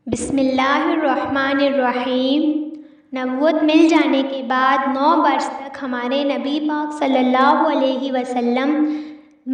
بسم اللہ الرحمن الرحیم۔ نبوت مل جانے کے بعد 9 برس تک ہمارے نبی پاک صلی اللہ علیہ وسلم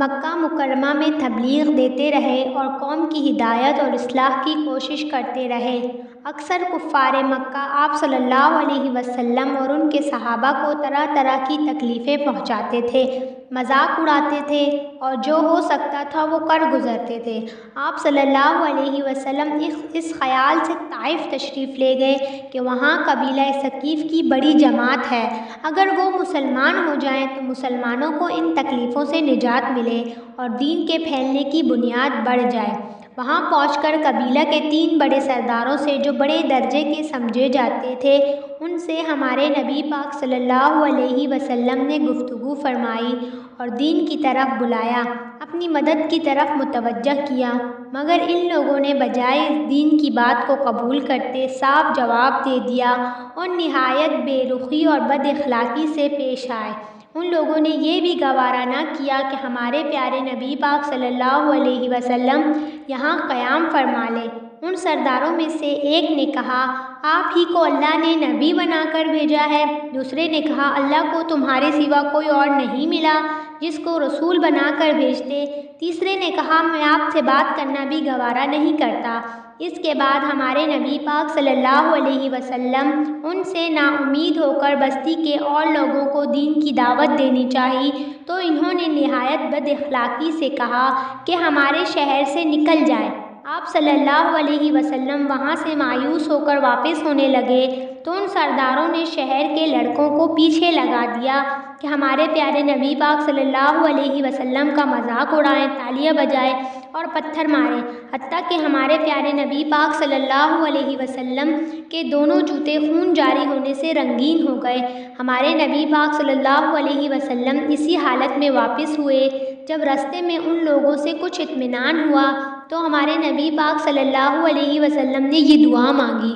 مکہ مکرمہ میں تبلیغ دیتے رہے اور قوم کی ہدایت اور اصلاح کی کوشش کرتے رہے۔ اکثر کفار مکہ آپ صلی اللہ علیہ وسلم اور ان کے صحابہ کو طرح طرح کی تکلیفیں پہنچاتے تھے، مذاق اڑاتے تھے اور جو ہو سکتا تھا وہ کر گزرتے تھے۔ آپ صلی اللہ علیہ وسلم اس خیال سے طائف تشریف لے گئے کہ وہاں قبیلہ ثقیف کی بڑی جماعت ہے، اگر وہ مسلمان ہو جائیں تو مسلمانوں کو ان تکلیفوں سے نجات ملے اور دین کے پھیلنے کی بنیاد بڑھ جائے۔ وہاں پہنچ کر قبیلہ کے 3 بڑے سرداروں سے جو بڑے درجے کے سمجھے جاتے تھے، ان سے ہمارے نبی پاک صلی اللہ علیہ وسلم نے گفتگو فرمائی اور دین کی طرف بلایا، اپنی مدد کی طرف متوجہ کیا، مگر ان لوگوں نے بجائے اس دین کی بات کو قبول کرتے صاف جواب دے دیا اور نہایت بے رخی اور بد اخلاقی سے پیش آئے۔ ان لوگوں نے یہ بھی گوارا نہ کیا کہ ہمارے پیارے نبی پاک صلی اللہ علیہ وسلم یہاں قیام فرما لیں۔ ان سرداروں میں سے ایک نے کہا، آپ ہی کو اللہ نے نبی بنا کر بھیجا ہے۔ دوسرے نے کہا، اللہ کو تمہارے سوا کوئی اور نہیں ملا جس کو رسول بنا کر بھیجتے۔ تیسرے نے کہا، میں آپ سے بات کرنا بھی گوارا نہیں کرتا۔ اس کے بعد ہمارے نبی پاک صلی اللہ علیہ وسلم ان سے نا امید ہو کر بستی کے اور لوگوں کو دین کی دعوت دینی چاہی تو انہوں نے نہایت بد اخلاقی سے کہا کہ ہمارے شہر سے نکل جائیں۔ آپ صلی اللہ علیہ وسلم وہاں سے مایوس ہو کر واپس ہونے لگے تو ان سرداروں نے شہر کے لڑکوں کو پیچھے لگا دیا کہ ہمارے پیارے نبی پاک صلی اللہ علیہ وسلم کا مذاق اڑائیں، تالیاں بجائیں اور پتھر ماریں، حتیٰ کہ ہمارے پیارے نبی پاک صلی اللہ علیہ وسلم کے دونوں جوتے خون جاری ہونے سے رنگین ہو گئے۔ ہمارے نبی پاک صلی اللہ علیہ وسلم اسی حالت میں واپس ہوئے۔ جب راستے میں ان لوگوں سے کچھ اطمینان ہوا تو ہمارے نبی پاک صلی اللہ علیہ وسلم نے یہ دعا مانگی،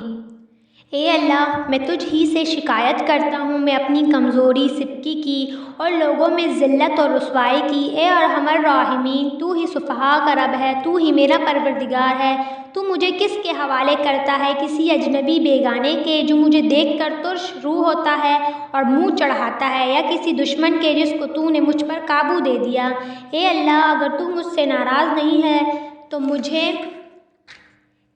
اے اللہ، میں تجھ ہی سے شکایت کرتا ہوں، میں اپنی کمزوری، سبکی کی اور لوگوں میں ذلت اور رسوائی کی۔ اے ارحم الراحمین، تو ہی صفحاء کا رب ہے، تو ہی میرا پروردگار ہے۔ تو مجھے کس کے حوالے کرتا ہے؟ کسی اجنبی بیگانے کے جو مجھے دیکھ کر ترش روح ہوتا ہے اور منہ چڑھاتا ہے، یا کسی دشمن کے جس کو تو نے مجھ پر قابو دے دیا؟ اے اللہ، اگر تو مجھ سے ناراض نہیں ہے تو مجھے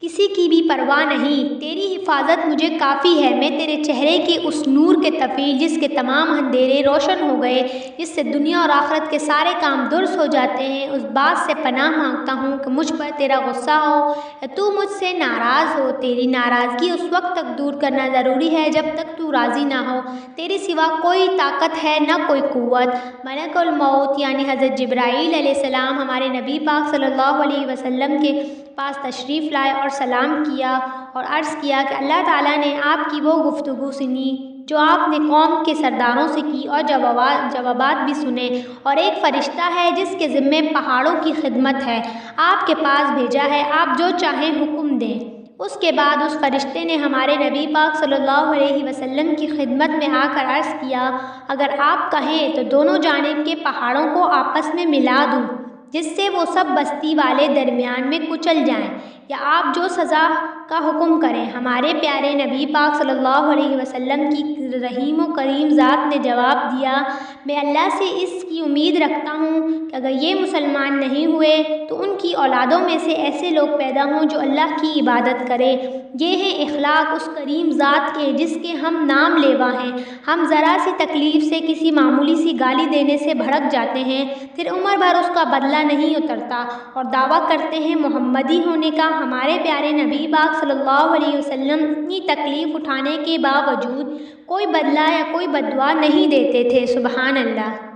کسی کی بھی پرواہ نہیں، تیری حفاظت مجھے کافی ہے۔ میں تیرے چہرے کے اس نور کے طفیل جس کے تمام اندھیرے روشن ہو گئے، جس سے دنیا اور آخرت کے سارے کام درست ہو جاتے ہیں، اس بات سے پناہ مانگتا ہوں کہ مجھ پر تیرا غصہ ہو یا تو مجھ سے ناراض ہو۔ تیری ناراضگی اس وقت تک دور کرنا ضروری ہے جب تک تو راضی نہ ہو۔ تیرے سوا کوئی طاقت ہے نہ کوئی قوت۔ ملک الموت یعنی حضرت جبرائیل علیہ السلام ہمارے نبی پاک صلی اللہ علیہ وسلم کے پاس تشریف لائے اور سلام کیا اور عرض کیا کہ اللہ تعالیٰ نے آپ کی وہ گفتگو سنی جو آپ نے قوم کے سرداروں سے کی اور جوابات بھی سنے، اور ایک فرشتہ ہے جس کے ذمے پہاڑوں کی خدمت ہے، آپ کے پاس بھیجا ہے، آپ جو چاہیں حکم دیں۔ اس کے بعد اس فرشتے نے ہمارے نبی پاک صلی اللہ علیہ وسلم کی خدمت میں آ کر عرض کیا، اگر آپ کہیں تو دونوں جانب کے پہاڑوں کو آپس میں ملا دوں جس سے وہ سب بستی والے درمیان میں کچل جائیں، یا آپ جو سزا کا حکم کریں۔ ہمارے پیارے نبی پاک صلی اللہ علیہ وسلم کی رحیم و کریم ذات نے جواب دیا، میں اللہ سے اس کی امید رکھتا ہوں کہ اگر یہ مسلمان نہیں ہوئے تو ان کی اولادوں میں سے ایسے لوگ پیدا ہوں جو اللہ کی عبادت کرے۔ یہ ہیں اخلاق اس کریم ذات کے جس کے ہم نام لیوا ہیں۔ ہم ذرا سی تکلیف سے، کسی معمولی سی گالی دینے سے بھڑک جاتے ہیں، پھر عمر بھر اس کا بدلہ نہیں اترتا اور دعویٰ کرتے ہیں محمدی ہونے کا۔ ہمارے پیارے نبی پاک صلی اللہ علیہ وسلم اتنی تکلیف اٹھانے کے باوجود کوئی بدلہ یا کوئی بد دعا نہیں دیتے تھے۔ سبحان اللہ۔